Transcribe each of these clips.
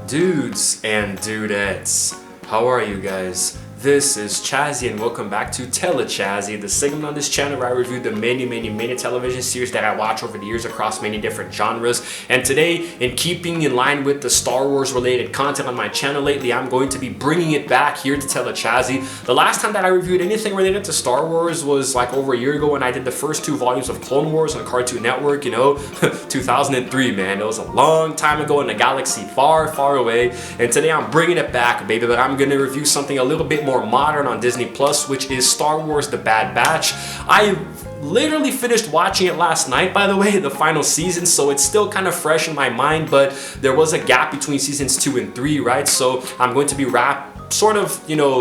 Dudes and dudettes, how are you guys? This is Chazzy and welcome back to Telechazzy, the segment on this channel where I review the many television series that I watch over the years across many different genres. And today, in keeping in line with the Star Wars related content on my channel lately, I'm going to be bringing it back here to Telechazzy. The last time that I reviewed anything related to Star Wars was like over a year ago when I did the first 2 volumes of Clone Wars on Cartoon Network, 2003, man. It was a long time ago in a galaxy far away. And today I'm bringing it back, baby, but I'm going to review something a little bit more modern on Disney Plus, which is Star Wars The Bad Batch. I literally finished watching it last night, by the way, the final season, so it's still kind of fresh in my mind, but there was a gap between seasons 2 and 3, right? So I'm going to be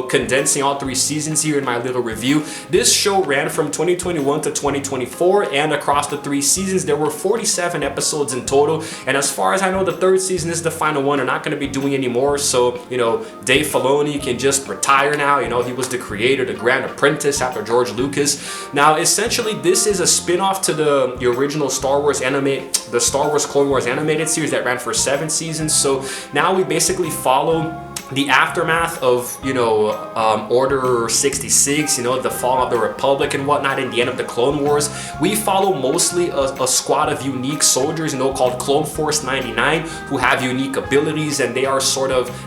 condensing all 3 seasons here in my little review. This show ran from 2021 to 2024, and across the 3 seasons there were 47 episodes in total, and as far as I know, the 3rd season is the final one. They're not going to be doing any more, so Dave Filoni can just retire now. He was the creator, the grand apprentice after George Lucas. Now essentially this is a spin-off to the original Star Wars the Star Wars Clone Wars animated series that ran for 7 seasons. So now we basically follow the aftermath of, Order 66, the fall of the Republic and whatnot, in the end of the Clone Wars. We follow mostly a squad of unique soldiers, called Clone Force 99, who have unique abilities, and they are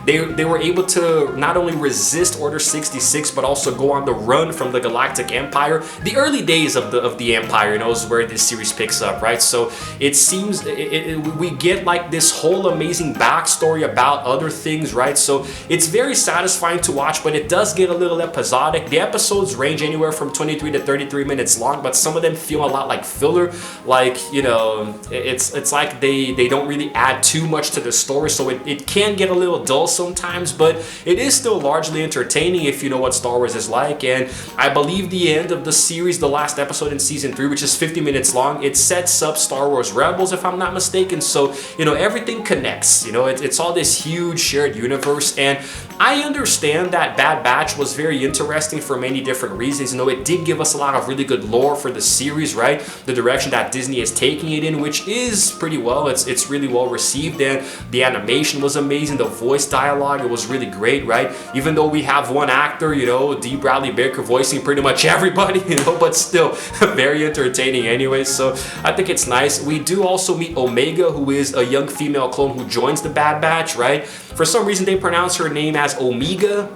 they were able to not only resist Order 66, but also go on the run from the Galactic Empire. The early days of the Empire, is where this series picks up, right? So it seems, we get like this whole amazing backstory about other things, right? So it's very satisfying to watch, but it does get a little episodic. The episodes range anywhere from 23 to 33 minutes long, but some of them feel a lot like filler. Like, it's like they don't really add too much to the story, so it can get a little dull sometimes, but it is still largely entertaining if you know what Star Wars is like. And I believe the end of the series, the last episode in season 3, which is 50 minutes long, it sets up Star Wars Rebels, if I'm not mistaken. So, everything connects. It's all this huge shared universe. And I understand that Bad Batch was very interesting for many different reasons. It did give us a lot of really good lore for the series, right? The direction that Disney is taking it in, which is pretty well. It's really well received, and the animation was amazing. The voice dialogue, it was really great, right? Even though we have one actor, D. Bradley Baker voicing pretty much everybody, but still very entertaining anyway. So I think it's nice. We do also meet Omega, who is a young female clone who joins the Bad Batch, right? For some reason they pronounce her name as Omega.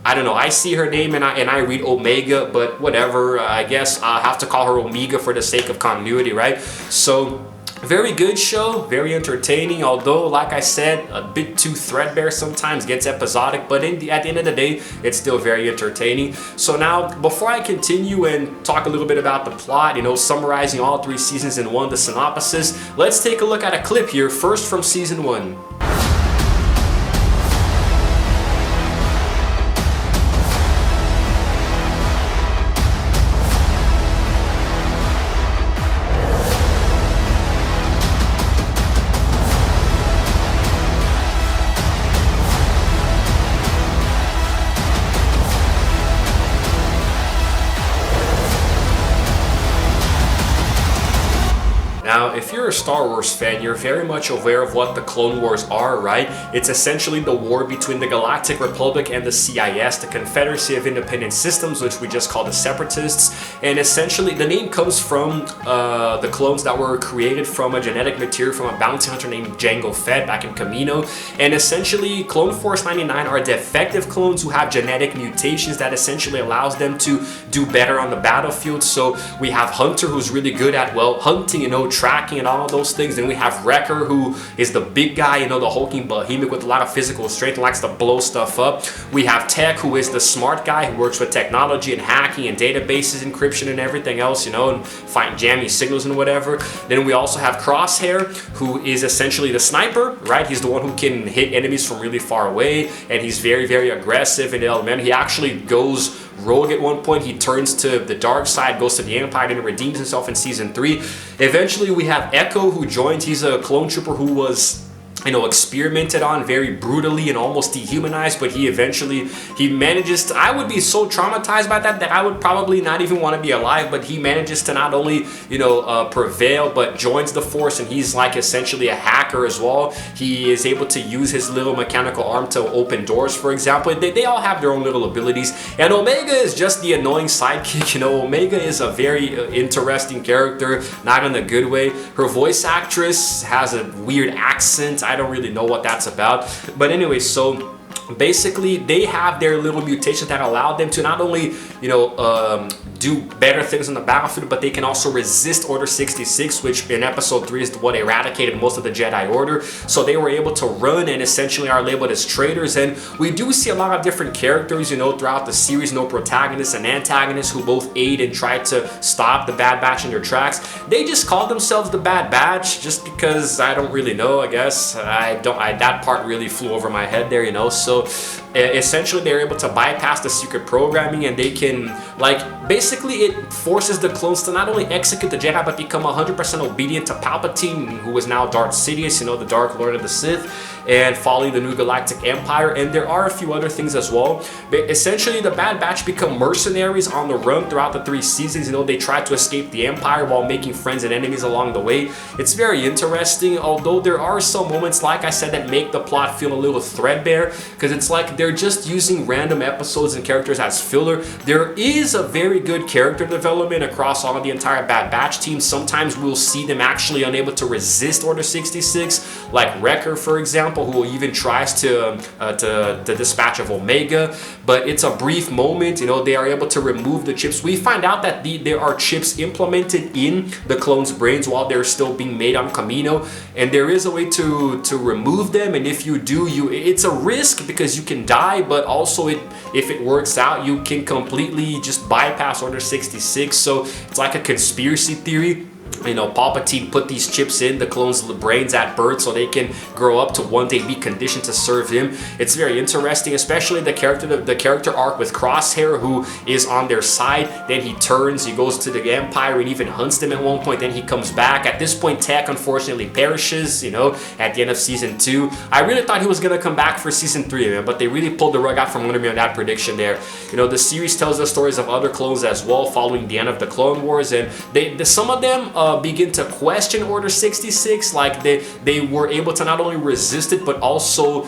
I don't know, I see her name and I read Omega, but whatever. I guess I'll have to call her Omega for the sake of continuity, right? So very good show, very entertaining, although like I said, a bit too threadbare sometimes, gets episodic, but at the end of the day, it's still very entertaining. So now, before I continue and talk a little bit about the plot, summarizing all 3 seasons in one, the synopsis, let's take a look at a clip here, first from season 1. Now, if you're a Star Wars fan, you're very much aware of what the Clone Wars are, right? It's essentially the war between the Galactic Republic and the CIS, the Confederacy of Independent Systems, which we just call the Separatists. And essentially, the name comes from the clones that were created from a genetic material from a bounty hunter named Jango Fett back in Camino. And essentially, Clone Force 99 are defective clones who have genetic mutations that essentially allows them to do better on the battlefield. So we have Hunter, who's really good at, hunting, tracking and all of those things. Then we have Wrecker, who is the big guy, the hulking behemoth with a lot of physical strength and likes to blow stuff up. We have Tech, who is the smart guy who works with technology and hacking and databases, encryption and everything else, and find jammy signals and whatever. Then we also have Crosshair, who is essentially the sniper, right? He's the one who can hit enemies from really far away, and he's very aggressive and elemental. He actually goes rogue at one point. He turns to the dark side, goes to the Empire, and redeems himself in season 3. Eventually we have Echo, who joins. He's a clone trooper who was experimented on very brutally and almost dehumanized, but he manages to, I would be so traumatized by that I would probably not even want to be alive, but he manages to not only prevail but joins the force, and he's like essentially a hacker as well. He is able to use his little mechanical arm to open doors, for example. They all have their own little abilities, and Omega is just the annoying sidekick. Omega is a very interesting character, not in a good way. Her voice actress has a weird accent. I don't really know what that's about, but anyway, so basically they have their little mutations that allow them to not only do better things on the battlefield, but they can also resist Order 66, which in episode 3 is what eradicated most of the Jedi Order. So they were able to run and essentially are labeled as traitors. And we do see a lot of different characters throughout the series, protagonists and antagonists who both aid and try to stop the Bad Batch in their tracks. They just call themselves the Bad Batch just because I don't really know, I guess. That part really flew over my head there, so essentially they're able to bypass the secret programming, and they can, basically it forces the clones to not only execute the Jedi but become 100% obedient to Palpatine, who is now Darth Sidious, the Dark Lord of the Sith, and following the New Galactic Empire. And there are a few other things as well, but essentially the Bad Batch become mercenaries on the run throughout the 3 seasons. They try to escape the Empire while making friends and enemies along the way. It's very interesting, although there are some moments, like I said, that make the plot feel a little threadbare, because it's like they're just using random episodes and characters as filler. There is a very good character development across all of the entire Bad Batch team. Sometimes we'll see them actually unable to resist Order 66, like Wrecker, for example, who even tries to dispatch of Omega, but it's a brief moment. They are able to remove the chips. We find out that there are chips implemented in the clones' brains while they're still being made on Kamino, and there is a way to remove them, and if you do, it's a risk because you can die, but also if it works out, you can completely just bypass Order 66. So it's like a conspiracy theory. Palpatine put these chips in the clones' brains at birth so they can grow up to one day be conditioned to serve him. It's very interesting, especially the character arc with Crosshair, who is on their side. Then he turns, he goes to the Empire and even hunts them at one point. Then he comes back. At this point, Tech unfortunately perishes, at the end of season 2. I really thought he was going to come back for season 3, man, but they really pulled the rug out from under me on that prediction there. The series tells the stories of other clones as well following the end of the Clone Wars, and some of them begin to question Order 66. Like they were able to not only resist it but also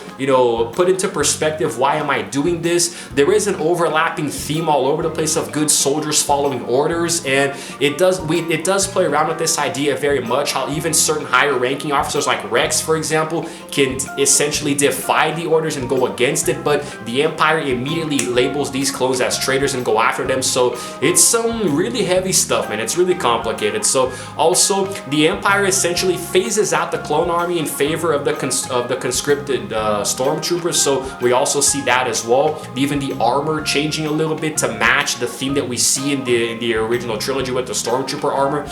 put into perspective, why am I doing this? There is an overlapping theme all over the place of good soldiers following orders, and it does play around with this idea very much, how even certain higher ranking officers like Rex, for example, can essentially defy the orders and go against it, but the Empire immediately labels these clones as traitors and go after them. So it's some really heavy stuff, man. It's really complicated. So also, the Empire essentially phases out the clone army in favor of the conscripted stormtroopers. So we also see that as well. Even the armor changing a little bit to match the theme that we see in the original trilogy with the stormtrooper armor.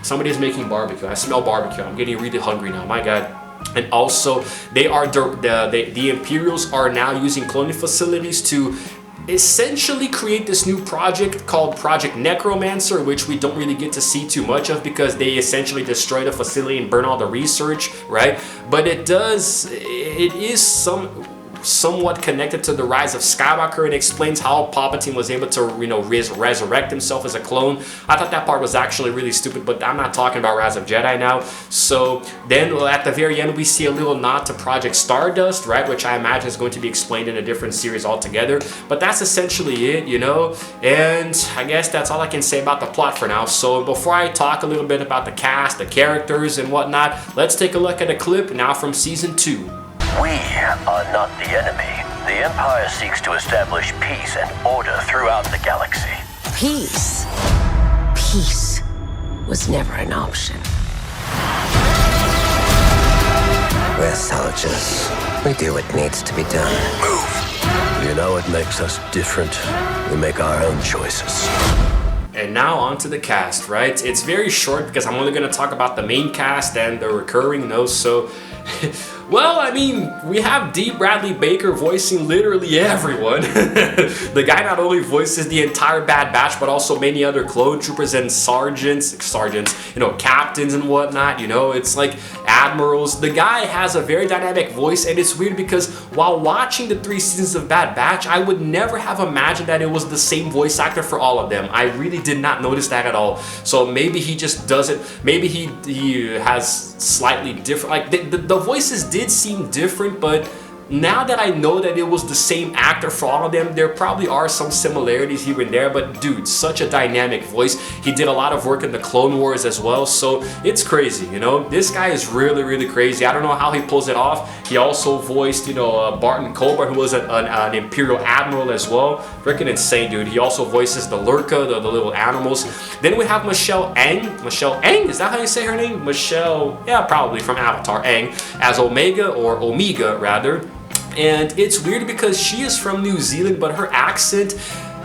Somebody is making barbecue. I smell barbecue. I'm getting really hungry now. My God. And also, the Imperials are now using cloning facilities to essentially create this new project called Project Necromancer, which we don't really get to see too much of because they essentially destroy the facility and burn all the research, right? But it is somewhat connected to the rise of Skywalker and explains how Palpatine was able to resurrect himself as a clone. I thought that part was actually really stupid, but I'm not talking about Rise of Jedi now. So then at the very end we see a little nod to Project Stardust, right, which I imagine is going to be explained in a different series altogether. But that's essentially it, and I guess that's all I can say about the plot for now. So before I talk a little bit about the cast, the characters and whatnot, let's take a look at a clip now from season 2. We are not the enemy. The Empire seeks to establish peace and order throughout the galaxy. Peace? Peace was never an option. We're soldiers. We do what needs to be done. Move! You know what makes us different? We make our own choices. And now on to the cast, right? It's very short because I'm only going to talk about the main cast and the recurring, so Well, I mean, we have D. Bradley Baker voicing literally everyone. The guy not only voices the entire Bad Batch, but also many other clone troopers and sergeants, you know, captains and whatnot, you know, it's like admirals. The guy has a very dynamic voice, and it's weird because while watching the 3 seasons of Bad Batch, I would never have imagined that it was the same voice actor for all of them. I really did not notice that at all. So maybe he just does it, maybe he has slightly different, like the voices did seem different, but now that I know that it was the same actor for all of them, there probably are some similarities here and there, but dude, such a dynamic voice. He did a lot of work in the Clone Wars as well, so it's crazy, you know? This guy is really, really crazy. I don't know how he pulls it off. He also voiced, you know, Barton Colbert, who was an Imperial Admiral as well. Freaking insane, dude. He also voices the Lurka, the little animals. Then we have Michelle Ang. Michelle Ang? Is that how you say her name? Michelle, yeah, probably from Avatar, Ang, as Omega, or Omega, rather. And it's weird because she is from New Zealand, but her accent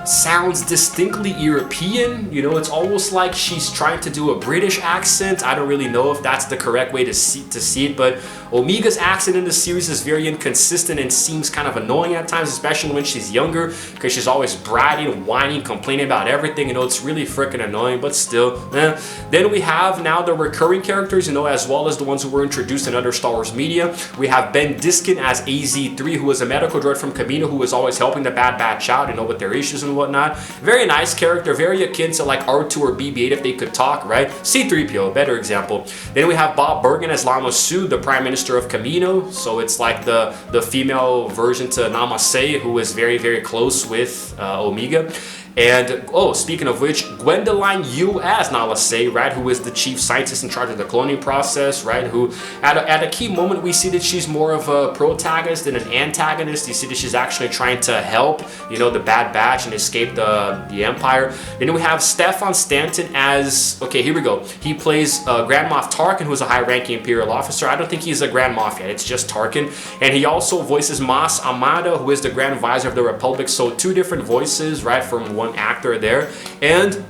sounds distinctly European. You know, it's almost like she's trying to do a British accent. I don't really know if that's the correct way to see it, but Omega's accent in the series is very inconsistent and seems kind of annoying at times, especially when she's younger, because she's always bratty, whining, complaining about everything. You know, it's really freaking annoying, but still. Then we have now the recurring characters, you know, as well as the ones who were introduced in other Star Wars media. We have Ben Diskin as AZ-3, who was a medical droid from Kamino, who was always helping the Bad Batch out, you know, with their issues and whatnot. Very nice character, very akin to like R2 or BB-8 if they could talk, right? C-3PO, better example. Then we have Bob Bergen as Lama Su, the Prime Minister of Kamino, so it's like the female version to Namaste, who is very, very close with Omega. And, oh, speaking of which, Gwendoline Yu as Namaste, right, who is the chief scientist in charge of the cloning process, right, who at a key moment we see that she's more of a protagonist than an antagonist. You see that she's actually trying to help, you know, the Bad Batch and escape the Empire. Then we have Stefan Stanton as, okay, here we go. He plays Grand Moff Tarkin, who's a high-ranking Imperial officer. I don't think he's a Grand Moff yet, it's just Tarkin. And he also voices Mas Amada, who is the Grand Visor of the Republic. So 2 different voices, right, from one actor there. And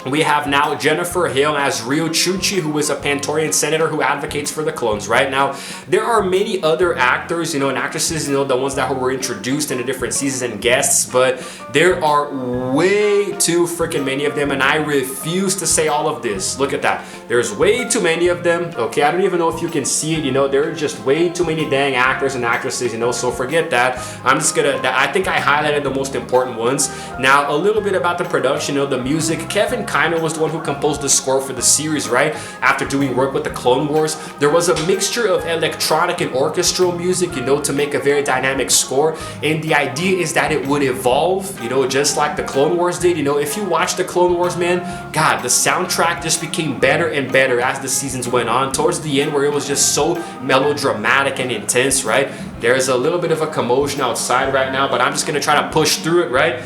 we have now Jennifer Hale as Rio Chuchi, who is a Pantorian senator who advocates for the clones, right? Now, there are many other actors, you know, and actresses, you know, the ones that were introduced in the different seasons and guests, but there are way too freaking many of them, and I refuse to say all of this. Look at that. There's way too many of them, okay? I don't even know if you can see it, you know, there are just way too many dang actors and actresses, you know, so forget that. I'm just gonna, I think I highlighted the most important ones. Now, a little bit about the production, you know, the music. Kevin Kiner was the one who composed the score for the series, right? After doing work with the Clone Wars, there was a mixture of electronic and orchestral music, you know, to make a very dynamic score. And the idea is that it would evolve, you know, just like the Clone Wars did. You know, if you watch the Clone Wars, man, God, the soundtrack just became better and better as the seasons went on. Towards the end, where it was just so melodramatic and intense, right? There's a little bit of a commotion outside right now, but I'm just gonna try to push through it, right?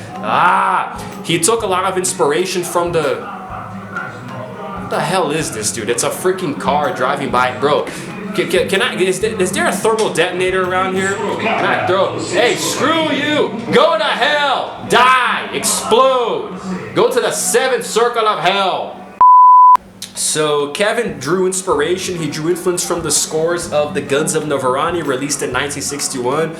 He took a lot of inspiration from the... What the hell is this, dude? It's a freaking car driving by, bro. Can I? Is there a thermal detonator around here? Can I throw? Hey, screw you! Go to hell! Die! Explode! Go to the 7th circle of hell! So Kevin drew inspiration. He drew influence from the scores of The Guns of Navarani, released in 1961.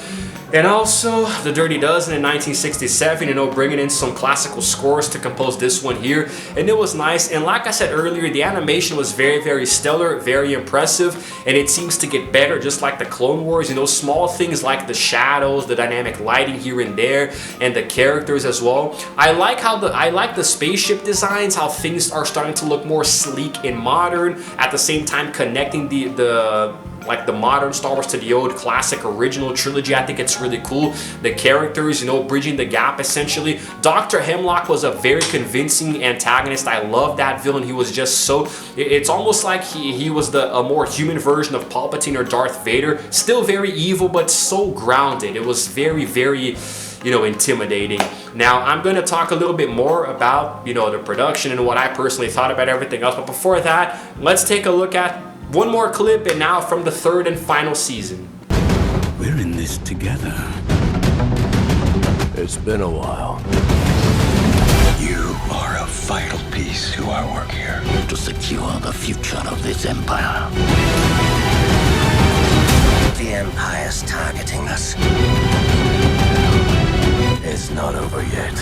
And also The Dirty Dozen in 1967, you know, bringing in some classical scores to compose this one here. And it was nice. And like I said earlier, the animation was very, very stellar, very impressive. And it seems to get better, just like the Clone Wars. You know, small things like the shadows, the dynamic lighting here and there, and the characters as well. I like the spaceship designs, how things are starting to look more sleek and modern, at the same time connecting the modern Star Wars to the old classic original trilogy. I think it's really cool. The characters, you know, bridging the gap essentially. Dr. Hemlock was a very convincing antagonist. I love that villain. He was just so, it's almost like he was a more human version of Palpatine or Darth Vader. Still very evil, but so grounded. It was very, very, you know, intimidating. Now, I'm going to talk a little bit more about, you know, the production and what I personally thought about everything else. But before that, let's take a look at one more clip, and now from the 3rd and final season. We're in this together. It's been a while. You are a vital piece to our work here. To secure the future of this empire. The Empire's targeting us. It's not over yet.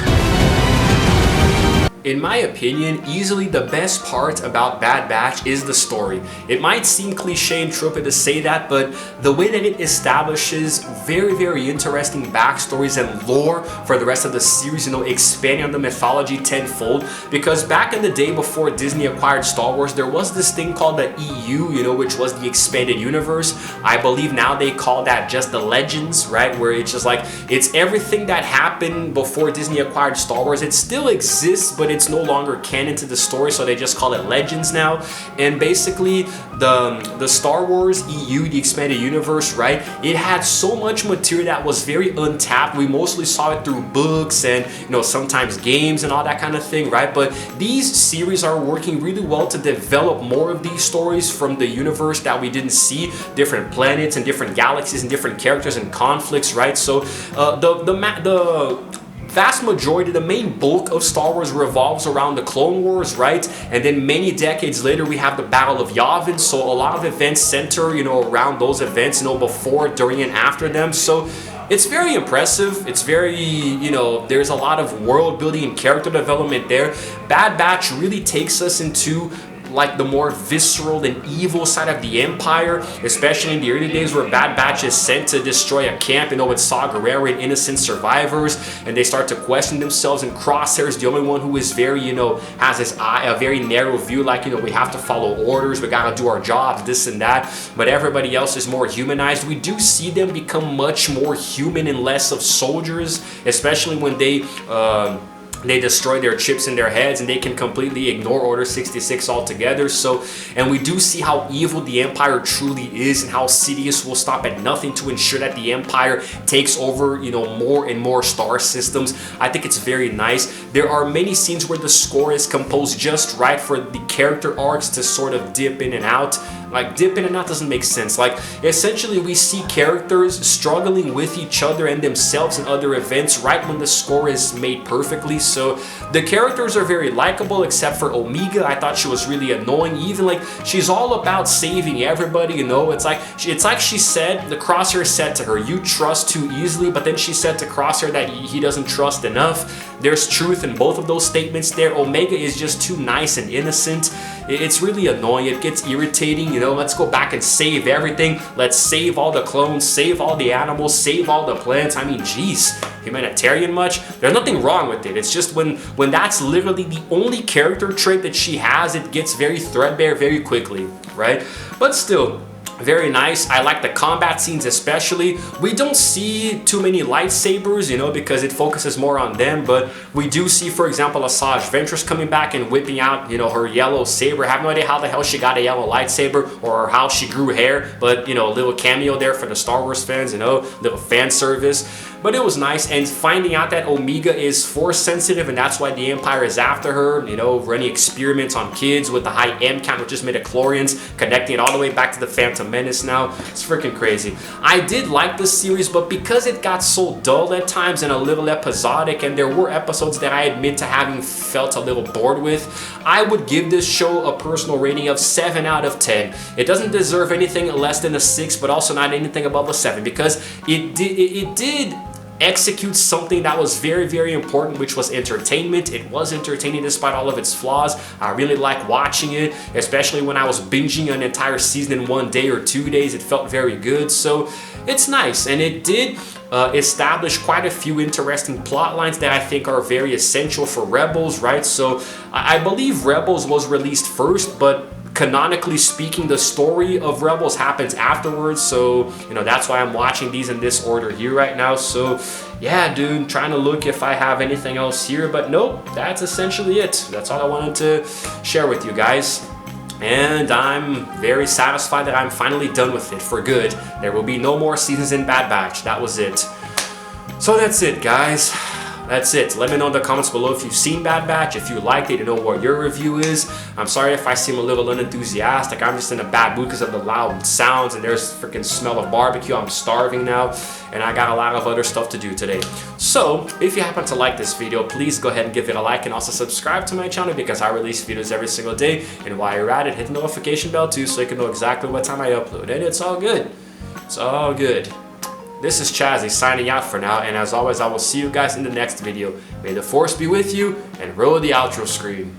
In my opinion, easily the best part about Bad Batch is the story. It might seem cliche and tropey to say that, but the way that it establishes very interesting backstories and lore for the rest of the series, you know, expanding on the mythology tenfold. Because back in the day before Disney acquired Star Wars, there was this thing called the EU, you know, which was the expanded universe. I believe now they call that just the Legends, right? Where it's just like, it's everything that happened before Disney acquired Star Wars. It still exists, but it's no longer canon to the story, so they just call it Legends now. And basically the Star Wars EU, the expanded universe, right, it had so much material that was very untapped. We mostly saw it through books and, you know, sometimes games and all that kind of thing, right? But these series are working really well to develop more of these stories from the universe that we didn't see, different planets and different galaxies and different characters and conflicts, right? So the vast majority, the main bulk of Star Wars revolves around the Clone Wars, right? And then many decades later, we have the Battle of Yavin. So a lot of events center, you know, around those events, you know, before, during, and after them. So it's very impressive. It's very, you know, there's a lot of world building and character development there. Bad Batch really takes us into like the more visceral and evil side of the Empire, especially in the early days where Bad Batch is sent to destroy a camp, you know, with Saw Gerrera and innocent survivors, and they start to question themselves, and Crosshair's the only one who is very, you know, has his eye, a very narrow view, like, you know, we have to follow orders, we gotta do our jobs, this and that, but everybody else is more humanized. We do see them become much more human and less of soldiers, especially when they destroy their chips in their heads and they can completely ignore Order 66 altogether. So, and we do see how evil the Empire truly is and how Sidious will stop at nothing to ensure that the Empire takes over, you know, more and more star systems. I think it's very nice. There are many scenes where the score is composed just right for the character arcs to sort of dip in and out. Like, dip in and out doesn't make sense. Like, essentially we see characters struggling with each other and themselves in other events right when the score is made perfectly. So the characters are very likable except for Omega. I thought she was really annoying. Even like, she's all about saving everybody, you know. It's like she said, the Crosshair said to her, you trust too easily, but then she said to Crosshair that he doesn't trust enough. There's truth in both of those statements there. Omega is just too nice and innocent. It's really annoying. It gets irritating, you know. Let's go back and save everything. Let's save all the clones, save all the animals, save all the plants. I mean, geez, humanitarian much? There's nothing wrong with it. It's just when that's literally the only character trait that she has, it gets very threadbare very quickly, right? But still, very nice. I like the combat scenes especially. We don't see too many lightsabers, you know, because it focuses more on them, but we do see, for example, Asajj Ventress coming back and whipping out, you know, her yellow saber. I have no idea how the hell she got a yellow lightsaber or how she grew hair, but, you know, a little cameo there for the Star Wars fans, you know, little fan service. But it was nice, and finding out that Omega is force sensitive and that's why the Empire is after her, you know, running experiments on kids with the high M count, which just midichlorians, connecting it all the way back to the Phantom Menace now. It's freaking crazy. I did like this series, but because it got so dull at times and a little episodic, and there were episodes that I admit to having felt a little bored with, I would give this show a personal rating of 7 out of 10. It doesn't deserve anything less than a 6, but also not anything above a 7, because it did execute something that was very important, which was entertainment. It was entertaining despite all of its flaws. I really like watching it, especially when I was binging an entire season in 1 day or 2 days. It felt very good, so it's nice. And it did establish quite a few interesting plot lines that I think are very essential for Rebels, right? So I believe Rebels was released first, but canonically speaking, the story of Rebels happens afterwards, so, you know, that's why I'm watching these in this order here right now. So yeah, dude, trying to look if I have anything else here, but nope, that's essentially it. That's all I wanted to share with you guys. And I'm very satisfied that I'm finally done with it for good. There will be no more seasons in Bad Batch. That was it. So that's it, guys. That's it. Let me know in the comments below if you've seen Bad Batch, if you liked it, to know what your review is. I'm sorry if I seem a little unenthusiastic. I'm just in a bad mood because of the loud sounds and there's freaking smell of barbecue. I'm starving now and I got a lot of other stuff to do today. So if you happen to like this video, please go ahead and give it a like and also subscribe to my channel because I release videos every single day. And while you're at it, hit the notification bell too so you can know exactly what time I upload. And it's all good. It's all good. This is Chazzy signing out for now, and as always, I will see you guys in the next video. May the force be with you, and roll the outro screen.